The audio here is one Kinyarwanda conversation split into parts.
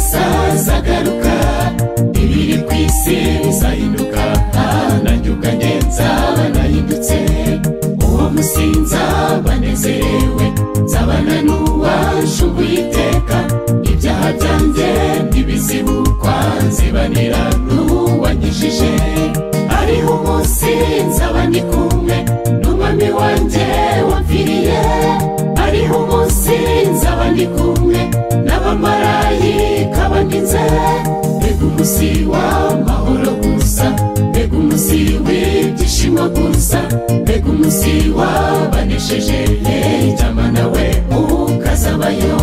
isazagaruka ibiri ku isi bizahinduka nanjye ubwanjye nzaba nahindutse uwo munsi nzaba nezerewe nzabana n'uwancunguye iteka ibyaha byanjye ntibizibukwa nzibanira n'uwanyijije hariho umunsi nzaba ndi kumwe n'umwami wanjye wamfiriye hariho umunsi nzaba ndi kumwe n'abamarayika bandinze mbega umunsi w'amahoro gusa mbega umunsi w'ibyishimo gusa mbega umunsi wabanesheje jyama nawe ukazabayo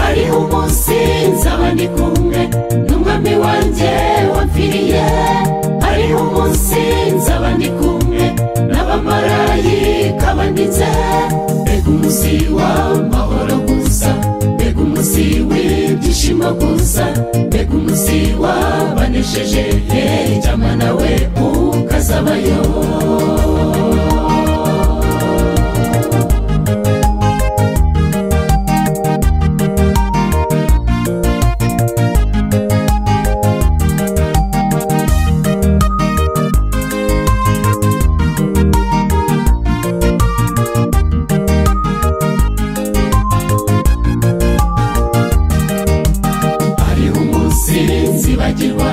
hariho umunsi nzaba ndi kumwe n'umwami wanjye wamfiriye hariho umunsi nzaba ndi kumwe n'abamarayika bandinze mbega umunsi w'amahoro gusa mbega umunsi w'ibyishimo gusa mbega umunsi wabanesheje jyama nawe ukazabayo nzibagirwa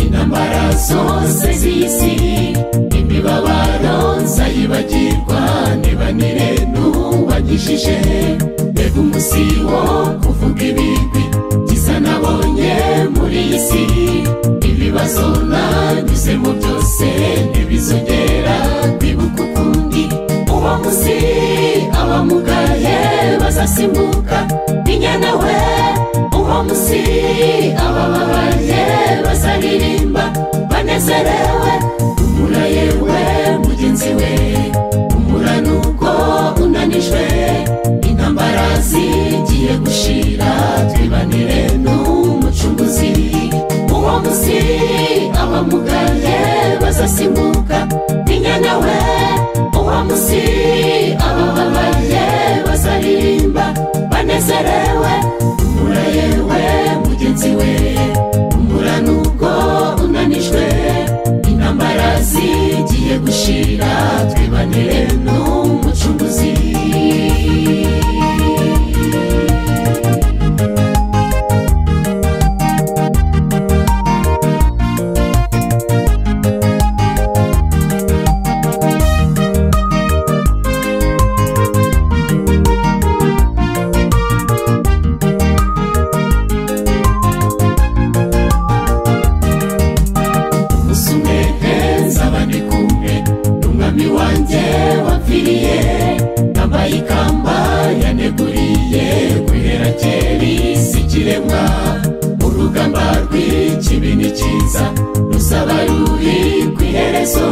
intambara zose z'isi imibabaro nzayibagirwa nibanire n'uwanyijije mbega umunsi wo kuvuga ibigwi byiza nabonye muri iyi si ibibazo nanyuzemo byose ntibizongera kwibuka ukundi uwo munsi abamugaye bazasimbuka inyana we uwo munsi abababaye bazaririmba banezerewe humura yewe mugenzi we humura nuko unanijwe intambara zigiye gushira twibanire n'umucunguzi uwo munsi abamugaye bazasimbuka inyana we uwo munsi abababaye bazaririmba banezerewe humura yewe mugenzi we humura nuko unanijwe intambara zigiye gushira twibanire n'umucunguzi wanjye wapfiriye nambaye ikamba yaneguriye guhera kera isi ikiremwa urugamba rw'ikibi n'ikiza rusaba ruri ku iherezo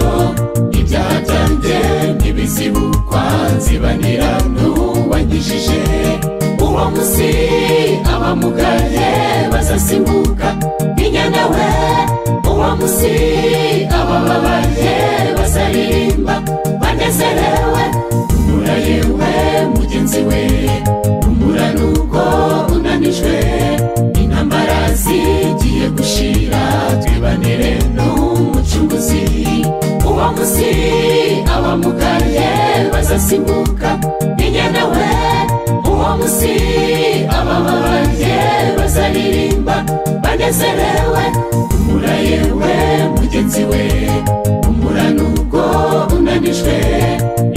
ibyaha byanjye ntibizibukwa nzibanira n'uwanyijije uwo munsi abamugaye bazasimbuka inyana we uwo munsi abababaye bazaririmba banezerewe humura yewe mugenzi we humura nuko unanijwe intambara zigiye gushira twibanire n'umucunguzi uwo munsi abamugaye bazasimbuka inyana we uwo munsi abababaye bazaririmba banezerewe humura yewe mugenzi we humura nuko unanijwe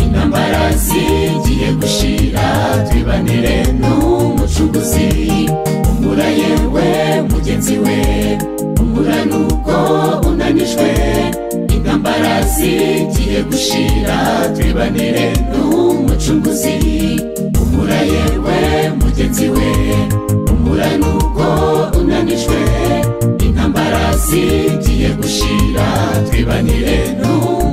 intambara zigiye gushira twibanire n'umucunguzi humura yewe mugenzi we humura nuko unanijwe intambara zigiye gushira twibanire n'umucunguzi humura yewe mugenzi we humura nuko unanijwe intambara zigiye gushira twibanire n'umucunguzi